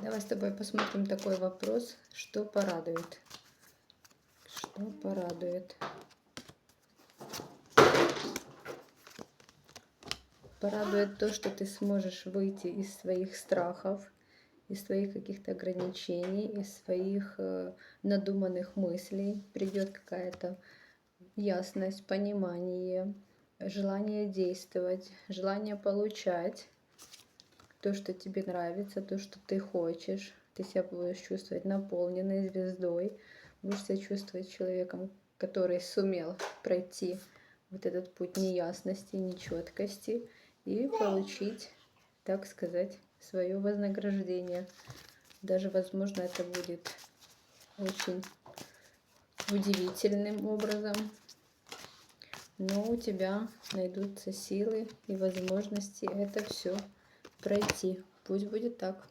Давай с тобой посмотрим такой вопрос, что порадует. Что порадует? Порадует то, что ты сможешь выйти из своих страхов, из своих каких-то ограничений, из своих надуманных мыслей. Придет какая-то ясность, понимание, желание действовать, желание получать то, что тебе нравится, то, что ты хочешь. Ты себя будешь чувствовать наполненной звездой, будешь себя чувствовать человеком, который сумел пройти вот этот путь неясности, нечеткости и получить, так сказать, свое вознаграждение. Даже, возможно, это будет очень удивительным образом, но у тебя найдутся силы и возможности это все пройти. Пусть будет так.